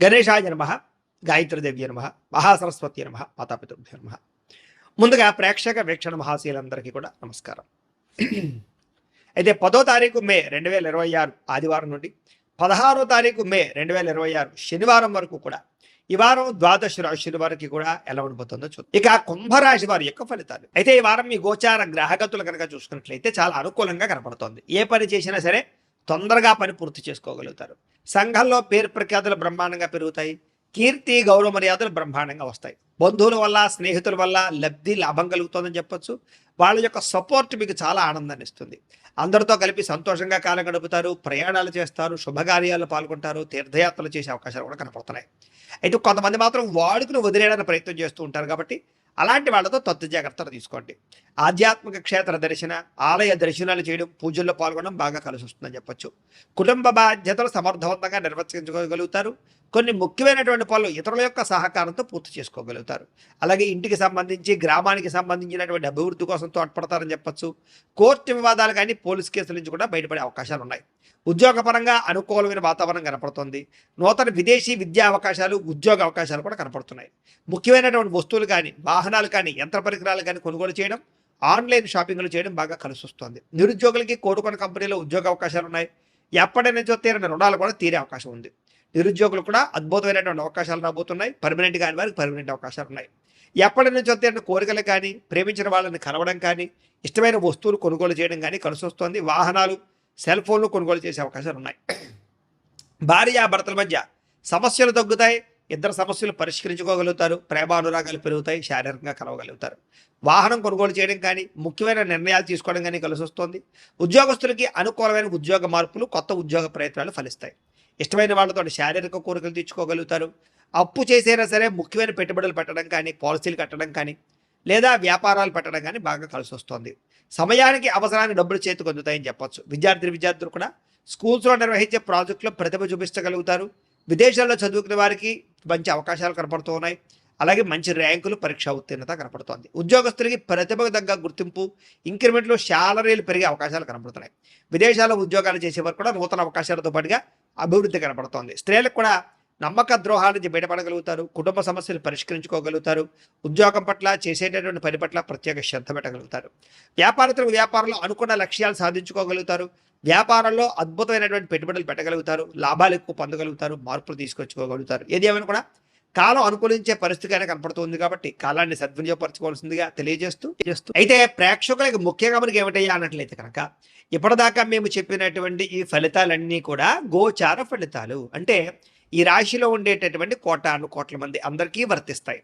గణేశాయ నమః, గాయత్రీదేవ్య నమః, మహాసరస్వతి నమః, మాతాపితృభ్యో నమః. ముందుగా ప్రేక్షక వీక్షణ మహాశీలందరికీ కూడా నమస్కారం. అయితే 10వ తారీఖు మే 2026 ఆదివారం నుండి 16వ తారీఖు మే 2026 శనివారం వరకు కూడా ఈ వారం ద్వాదశ రాశుల వారికి కూడా ఎలా ఉండిపోతుందో చూద్దాం. ఇక కుంభరాశి వారి యొక్క ఫలితాలు. అయితే ఈ వారం మీ గోచార గ్రహగతులు కనుక చూసుకున్నట్లయితే చాలా అనుకూలంగా కనపడుతోంది. ఏ పని చేసినా సరే తొందరగా పని పూర్తి చేసుకోగలుగుతారు. సంఘంలో పేరు ప్రఖ్యాతులు బ్రహ్మాండంగా పెరుగుతాయి. కీర్తి గౌరవ మర్యాదలు బ్రహ్మాండంగా వస్తాయి. బంధువుల వల్ల స్నేహితుల వల్ల లాభం కలుగుతుందని చెప్పొచ్చు. వాళ్ళ యొక్క సపోర్ట్ మీకు చాలా ఆనందాన్ని ఇస్తుంది. అందరితో కలిపి సంతోషంగా కాలం గడుపుతారు. ప్రయాణాలు చేస్తారు, శుభకార్యాలు పాల్గొంటారు, తీర్థయాత్రలు చేసే అవకాశాలు కూడా కనపడుతున్నాయి. అయితే కొంతమంది మాత్రం వాడుకుని వదిలేయడానికి ప్రయత్నం చేస్తూ ఉంటారు. కాబట్టి అలాంటి వాళ్ళతో తత్తు జాగ్రత్తలు తీసుకోండి. ఆధ్యాత్మిక క్షేత్ర దర్శన, ఆలయ దర్శనాలు చేయడం, పూజల్లో పాల్గొనడం బాగా కలిసి వస్తుందని చెప్పొచ్చు. కుటుంబ బాధ్యతలు సమర్థవంతంగా నిర్వర్తించుకోగలుగుతారు. కొన్ని ముఖ్యమైనటువంటి పనులు ఇతరుల యొక్క సహకారంతో పూర్తి చేసుకోగలుగుతారు. అలాగే ఇంటికి సంబంధించి, గ్రామానికి సంబంధించినటువంటి అభివృద్ధి కోసం తోడ్పడతారని చెప్పొచ్చు. కోర్టు వివాదాలు కానీ పోలీస్ కేసుల నుంచి కూడా బయటపడే అవకాశాలు ఉన్నాయి. ఉద్యోగపరంగా అనుకూలమైన వాతావరణం కనపడుతుంది. నూతన విదేశీ విద్యా అవకాశాలు, ఉద్యోగ అవకాశాలు కూడా కనపడుతున్నాయి. ముఖ్యమైనటువంటి వస్తువులు కానీ, వాహనాలు కానీ, యంత్ర పరికరాలు కానీ కొనుగోలు చేయడం, ఆన్లైన్ షాపింగ్లు చేయడం బాగా కలిసి వస్తుంది. నిరుద్యోగులకి కోరుకున్న కంపెనీలో ఉద్యోగ అవకాశాలు ఉన్నాయి. ఎప్పటి నుంచో తీరిన రుణాలు కూడా తీరే అవకాశం ఉంది. నిరుద్యోగులు కూడా అద్భుతమైనటువంటి అవకాశాలు రాబోతున్నాయి. పర్మనెంట్ కాని వారికి పర్మనెంట్ అవకాశాలు ఉన్నాయి. ఎప్పటి నుంచో తీరిన కోరికలు కానీ, ప్రేమించిన వాళ్ళని కలవడం కానీ, ఇష్టమైన వస్తువులు కొనుగోలు చేయడం కానీ కలిసి వస్తుంది. వాహనాలు, సెల్ ఫోన్లు కొనుగోలు చేసే అవకాశాలు ఉన్నాయి. భార్యాభర్తల మధ్య సమస్యలు తగ్గుతాయి. ఇద్దరు సమస్యలు పరిష్కరించుకోగలుగుతారు. ప్రేమానురాగాలు పెరుగుతాయి. శారీరకంగా కలవగలుగుతారు. వాహనం కొనుగోలు చేయడం కానీ, ముఖ్యమైన నిర్ణయాలు తీసుకోవడం కానీ కలిసి వస్తుంది. ఉద్యోగస్తులకి అనుకూలమైన ఉద్యోగ మార్పులు, కొత్త ఉద్యోగ ప్రయత్నాలు ఫలిస్తాయి. ఇష్టమైన వాళ్ళతో శారీరక కోరికలు తీర్చుకోగలుగుతారు. అప్పు చేసైనా సరే ముఖ్యమైన పెట్టుబడులు పెట్టడం కానీ, పాలసీలు కట్టడం కానీ, లేదా వ్యాపారాలు పెట్టడం కానీ బాగా కలిసి వస్తుంది. సమయానికి అవసరానికి డబ్బులు చేతికి అందుతాయని చెప్పొచ్చు. విద్యార్థులు కూడా స్కూల్స్లో నిర్వహించే ప్రాజెక్టులో ప్రతిభ చూపించగలుగుతారు. విదేశాల్లో చదువుకునే వారికి మంచి అవకాశాలు కనపడుతూ ఉన్నాయి. అలాగే మంచి ర్యాంకులు, పరీక్షా ఉత్తీర్ణత కనపడుతోంది. ఉద్యోగస్తులకి ప్రతిభకు తగ్గ గుర్తింపు, ఇంక్రిమెంట్లు, శాలరీలు పెరిగే అవకాశాలు కనపడుతున్నాయి. విదేశాల్లో ఉద్యోగాలు చేసేవారు కూడా నూతన అవకాశాలతో పాటుగా అభివృద్ధి కనపడుతోంది. స్త్రీలకు కూడా నమ్మక ద్రోహాల నుంచి బయటపడగలుగుతారు. కుటుంబ సమస్యలు పరిష్కరించుకోగలుగుతారు. ఉద్యోగం పట్ల, చేసేటటువంటి పని పట్ల ప్రత్యేక శ్రద్ధ పెట్టగలుగుతారు. వ్యాపారస్తులకు వ్యాపారంలో అనుకున్న లక్ష్యాలు సాధించుకోగలుగుతారు. వ్యాపారంలో అద్భుతమైనటువంటి పెట్టుబడులు పెట్టగలుగుతారు. లాభాలు ఎక్కువ పొందగలుగుతారు. మార్పులు తీసుకొచ్చుకోగలుగుతారు. ఏది ఏమైనా కూడా కాలం అనుకూలించే పరిస్థితి అయినా కనపడుతుంది. కాబట్టి కాలాన్ని సద్వినియోగపరచుకోవాల్సిందిగా తెలియజేస్తూ అయితే ప్రేక్షకులకి ముఖ్యంగా మనకి ఏమిటయ్యా అన్నట్లయితే కనుక ఇప్పటిదాకా మేము చెప్పినటువంటి ఈ ఫలితాలన్నీ కూడా గోచార ఫలితాలు. అంటే ఈ రాశిలో ఉండేటటువంటి కోట్ల మంది అందరికీ వర్తిస్తాయి.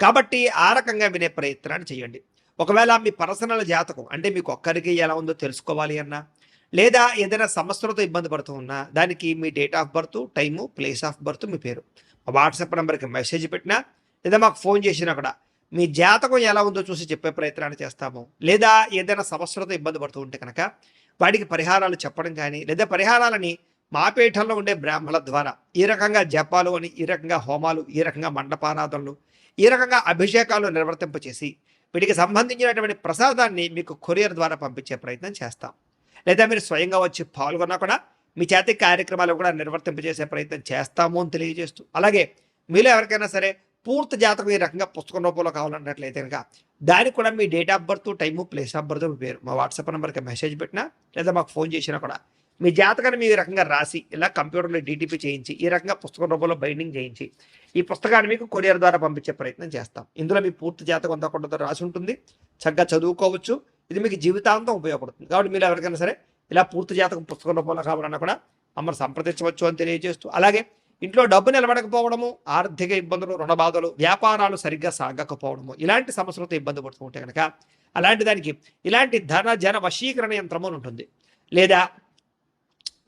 కాబట్టి ఆ రకంగా వినే ప్రయత్నాన్ని చేయండి. ఒకవేళ మీ పర్సనల్ జాతకం అంటే మీకు ఒక్కరికి ఎలా ఉందో తెలుసుకోవాలి అన్నా, లేదా ఏదైనా సమస్యలతో ఇబ్బంది పడుతూ ఉన్నా, దానికి మీ date of birth, time, place of birth, మీ పేరు మా వాట్సాప్ నెంబర్కి మెసేజ్ పెట్టినా, లేదా మాకు ఫోన్ చేసినా కూడా మీ జాతకం ఎలా ఉందో చూసి చెప్పే ప్రయత్నాన్ని చేస్తాము. లేదా ఏదైనా సమస్యలతో ఇబ్బంది పడుతూ ఉంటే కనుక వాటికి పరిహారాలు చెప్పడం కానీ, లేదా పరిహారాలని మా పీఠంలో ఉండే బ్రాహ్మణుల ద్వారా ఈ రకంగా జపాలు అని, ఈ రకంగా హోమాలు, ఈ రకంగా మండపారాధనలు, ఈ రకంగా అభిషేకాలు నిర్వర్తింపచేసి వీటికి సంబంధించినటువంటి ప్రసాదాన్ని మీకు కొరియర్ ద్వారా పంపించే ప్రయత్నం చేస్తాం. లేదా మీరు స్వయంగా వచ్చి పాల్గొన్నా కూడా మీ చేతి కార్యక్రమాలు కూడా నిర్వర్తింపజేసే ప్రయత్నం చేస్తాము అని తెలియజేస్తూ, అలాగే మీలో ఎవరికైనా సరే పూర్తి జాతకం ఈ రకంగా పుస్తకం రూపంలో కావాలన్నట్లయితే కనుక దానికి కూడా మీ date of birth, time, place of birth, మీ పేరు మా వాట్సాప్ నెంబర్కి మెసేజ్ పెట్టినా, లేదా మాకు ఫోన్ చేసినా కూడా మీ జాతకాన్ని మీ రకంగా రాసి ఇలా కంప్యూటర్లో డీటీపీ చేయించి, ఈ రకంగా పుస్తకం రూపంలో బైండింగ్ చేయించి ఈ పుస్తకాన్ని మీకు కొరియర్ ద్వారా పంపించే ప్రయత్నం చేస్తాం. ఇందులో మీ పూర్తి జాతకం అంతా కూడా రాసి ఉంటుంది. చక్కగా చదువుకోవచ్చు. ఇది మీకు జీవితాంతం ఉపయోగపడుతుంది. కాబట్టి మీరు ఎవరికైనా సరే ఇలా పూర్తి జాతకం పుస్తకం రూపంలో కావాలన్నా కూడా మమ్మల్ని సంప్రదించవచ్చు అని తెలియజేస్తూ, అలాగే ఇంట్లో డబ్బు నిలబడకపోవడము, ఆర్థిక ఇబ్బందులు, రుణ బాధలు, వ్యాపారాలు సరిగ్గా సాగకపోవడము, ఇలాంటి సమస్యలతో ఇబ్బంది పడుతూ ఉంటే కనుక అలాంటి దానికి ఇలాంటి జన వశీకరణ యంత్రము అని ఉంటుంది. లేదా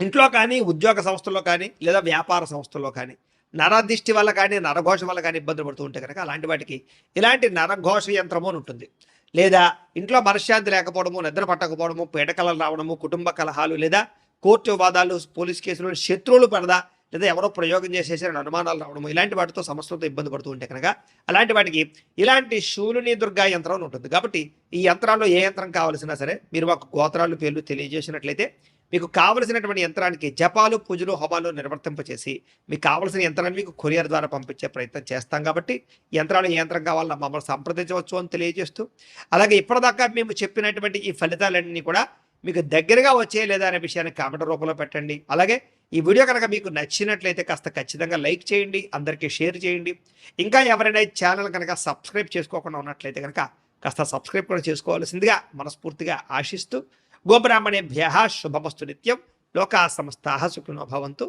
ఇంట్లో కానీ, ఉద్యోగ సంస్థల్లో కానీ, లేదా వ్యాపార సంస్థల్లో కానీ నరదిష్టి వల్ల కానీ, నరఘోష వల్ల కానీ ఇబ్బందులు పడుతూ ఉంటే కనుక అలాంటి వాటికి ఇలాంటి నరఘోష యంత్రము అని ఉంటుంది. లేదా ఇంట్లో మనశ్శాంతి లేకపోవడము, నిద్ర పట్టకపోవడము, పీడకలలు రావడము, కుటుంబ కలహాలు, లేదా కోర్టు వివాదాలు, పోలీస్ కేసులు, శత్రువులు పడదా, లేదా ఎవరో ప్రయోగం చేసేసిన అనుమానాలు రావడము, ఇలాంటి వాటితో సమస్యలతో ఇబ్బంది పడుతూ ఉంటే కనుక అలాంటి వాటికి ఇలాంటి శూలిని దుర్గా యంత్రం ఉంటుంది. కాబట్టి ఈ యంత్రాల్లో ఏ యంత్రం కావాల్సినా సరే మీరు మాకు గోత్రాలు, పేర్లు తెలియజేసినట్లయితే మీకు కావలసినటువంటి యంత్రానికి జపాలు, పూజలు, హోమాలు నిర్వర్తింపచేసి మీకు కావలసిన యంత్రాన్ని మీకు కొరియర్ ద్వారా పంపించే ప్రయత్నం చేస్తాం కాబట్టి యంత్రాలు ఏ యంత్రం కావాలన్నా మమ్మల్ని సంప్రదించవచ్చు అని తెలియజేస్తూ, అలాగే ఇప్పటిదాకా మేము చెప్పినటువంటి ఈ ఫలితాలన్నీ కూడా మీకు దగ్గరగా వచ్చే లేదా అనే విషయాన్ని కామెంట్ రూపంలో పెట్టండి. అలాగే ఈ వీడియో కనుక మీకు నచ్చినట్లయితే కాస్త ఖచ్చితంగా లైక్ చేయండి, అందరికీ షేర్ చేయండి. ఇంకా ఎవరైనా ఈ ఛానల్ కనుక సబ్స్క్రైబ్ చేసుకోకుండా ఉన్నట్లయితే కనుక కాస్త సబ్స్క్రైబ్ కూడా చేసుకోవాల్సిందిగా మనస్ఫూర్తిగా ఆశిస్తూ, గోబ్రాహ్మణేభ్యః శుభమస్తు నిత్యం, లోకా సమస్తాః సుఖినో భవంతు.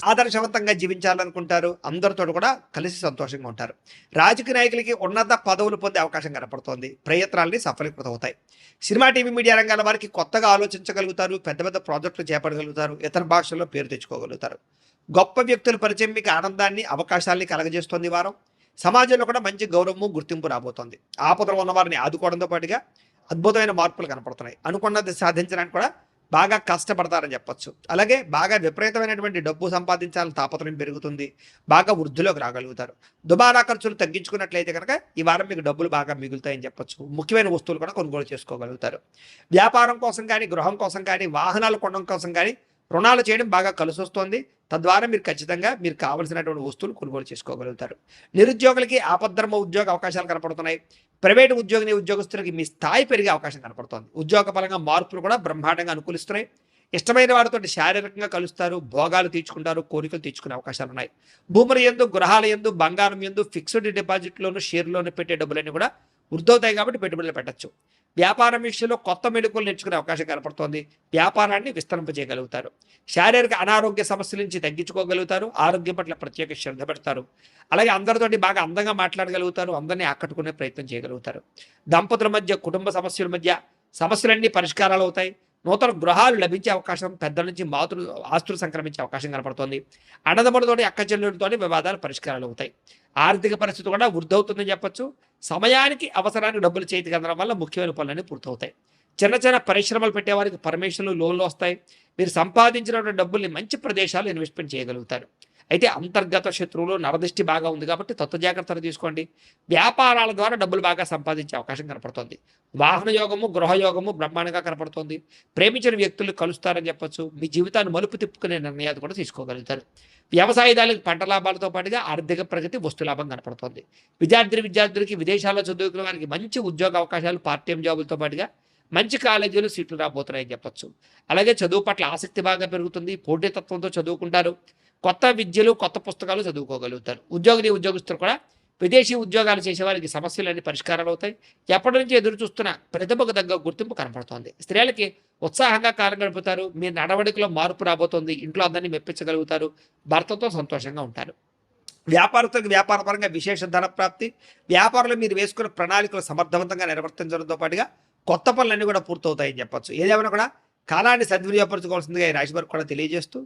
ఆదర్శవంతంగా జీవించాలనుకుంటారు, అందరితో కూడా కలిసి సంతోషంగా ఉంటారు. రాజకీయ నాయకులకి ఉన్నత పదవులు పొందే అవకాశం కనపడుతోంది. ప్రయత్నాలని సఫలీకృతమవుతాయి. సినిమా, టీవీ, మీడియా రంగాల వారికి కొత్తగా ఆలోచించగలుగుతారు, పెద్ద పెద్ద ప్రాజెక్టులు చేపట్టగలుగుతారు, ఇతర భాషల్లో పేరు తెచ్చుకోగలుగుతారు. గొప్ప వ్యక్తుల పరిచయం మీకు ఆనందాన్ని, అవకాశాలని కలగజేస్తోంది. వారం సమాజంలో కూడా మంచి గౌరవము, గుర్తింపు రాబోతోంది. ఆపదలో ఉన్న వారిని ఆదుకోవడంతో పాటుగా అద్భుతమైన మార్పులు కనపడుతున్నాయి. అనుకున్నది సాధించడానికి కూడా బాగా కష్టపడతారని చెప్పొచ్చు. అలాగే బాగా విపరీతమైనటువంటి డబ్బు సంపాదించాలని తాపత్రయం పెరుగుతుంది. బాగా వృద్ధిలోకి రాగలుగుతారు. దుబారా ఖర్చులు తగ్గించుకున్నట్లయితే కనుక ఈ వారం మీకు డబ్బులు బాగా మిగులుతాయని చెప్పొచ్చు. ముఖ్యమైన వస్తువులు కూడా కొనుగోలు చేసుకోగలుగుతారు. వ్యాపారం కోసం కానీ, గృహం కోసం కానీ, వాహనాలు కొనడం కోసం కానీ రుణాలు చేయడం బాగా కలిసి వస్తుంది. తద్వారా మీరు ఖచ్చితంగా మీరు కావలసినటువంటి వస్తువులు కొనుగోలు చేసుకోగలుగుతారు. నిరుద్యోగులకి ఆపద్ధర్మ ఉద్యోగ అవకాశాలు కనపడుతున్నాయి. ప్రైవేటు ఉద్యోగస్తులకి మీ స్థాయి పెరిగే అవకాశం కనపడుతోంది. ఉద్యోగ పరంగా మార్పులు కూడా బ్రహ్మాండంగా అనుకూలిస్తున్నాయి. ఇష్టమైన వారితో శారీరకంగా కలుస్తారు, భోగాలు తీర్చుకుంటారు, కోరికలు తీర్చుకునే అవకాశాలు ఉన్నాయి. భూముల యందు, గృహాల యందు, బంగారం యందు, ఫిక్స్డ్ డిపాజిట్లోను, షేర్లోను పెట్టే డబ్బులన్నీ కూడా వృద్ధవుతాయి కాబట్టి పెట్టుబడులు పెట్టచ్చు. వ్యాపారం విషయంలో కొత్త మెళుకువలు నేర్చుకునే అవకాశం కనపడుతోంది. వ్యాపారాన్ని విస్తరింపజేయగలుగుతారు. శారీరక అనారోగ్య సమస్యల నుంచి తగ్గించుకోగలుగుతారు. ఆరోగ్యం పట్ల ప్రత్యేక శ్రద్ధ పెడతారు. అలాగే అందరితోటి బాగా అందంగా మాట్లాడగలుగుతారు. అందరినీ ఆకట్టుకునే ప్రయత్నం చేయగలుగుతారు. దంపతుల మధ్య, కుటుంబ సమస్యల మధ్య సమస్యలన్నీ పరిష్కారాలు అవుతాయి. నూతన గృహాలు లభించే అవకాశం, పెద్దల నుంచి ఆస్తులు సంక్రమించే అవకాశం కనపడుతోంది. అన్నదమ్ములతోటి, అక్క చెల్లెలతోటి వివాదాలు పరిష్కారాలు అవుతాయి. ఆర్థిక పరిస్థితి కూడా వృద్ధవుతుందని చెప్పొచ్చు. సమయానికి అవసరానికి డబ్బులు చేతికి అందడం వల్ల ముఖ్యమైన పనులన్నీ పూర్తవుతాయి. చిన్న చిన్న పరిశ్రమలు పెట్టేవారికి పర్మిషన్లు, లోన్లు వస్తాయి. మీరు సంపాదించినటువంటి డబ్బుల్ని మంచి ప్రదేశాలు ఇన్వెస్ట్మెంట్ చేయగలుగుతారు. అయితే అంతర్గత శత్రువులు, నరదృష్టి బాగా ఉంది కాబట్టి తత్వ జాగ్రత్తలు తీసుకోండి. వ్యాపారాల ద్వారా డబ్బులు బాగా సంపాదించే అవకాశం కనపడుతుంది. వాహన యోగము, గృహయోగము బ్రహ్మాండంగా కనపడుతుంది. ప్రేమించిన వ్యక్తులు కలుస్తారని చెప్పొచ్చు. మీ జీవితాన్ని మలుపు తిప్పుకునే నిర్ణయాలు కూడా తీసుకోగలుగుతారు. వ్యవసాయదారులకు పంట లాభాలతో పాటుగా ఆర్థిక ప్రగతి, వస్తు లాభం కనపడుతుంది. విద్యార్థులకి విదేశాల్లో చదువుకునే వారికి మంచి ఉద్యోగ అవకాశాలు, పార్ట్ టైం జాబులతో పాటుగా మంచి కాలేజీలు సీట్లు రాబోతున్నాయని చెప్పొచ్చు. అలాగే చదువు పట్ల ఆసక్తి బాగా పెరుగుతుంది. పోటీతత్వంతో చదువుకుంటారు. కొత్త విద్యలు, కొత్త పుస్తకాలు చదువుకోగలుగుతారు. ఉద్యోగస్తులు కూడా విదేశీ ఉద్యోగాలు చేసే వారికి సమస్యలన్నీ పరిష్కారాలు అవుతాయి. ఎప్పటి నుంచి ఎదురు చూస్తున్న ప్రతిభకు తగ్గ గుర్తింపు కనపడుతోంది. స్త్రీలకి ఉత్సాహంగా కాలం గడుపుతారు. మీ నడవడికలో మార్పు రాబోతోంది. ఇంట్లో అందరినీ మెప్పించగలుగుతారు. భర్తతో సంతోషంగా ఉంటారు. వ్యాపారస్తులకు వ్యాపారపరంగా విశేష ధన ప్రాప్తి. వ్యాపారంలో మీరు వేసుకున్న ప్రణాళికలు సమర్థవంతంగా నిర్వర్తించడంతో పాటుగా కొత్త పనులన్నీ కూడా పూర్తవుతాయని చెప్పొచ్చు. ఏదేమైనా కూడా కాలాన్ని సద్వినియోగపరచుకోవాల్సిందిగా ఈ రాశి వారికి కూడా తెలియజేస్తూ,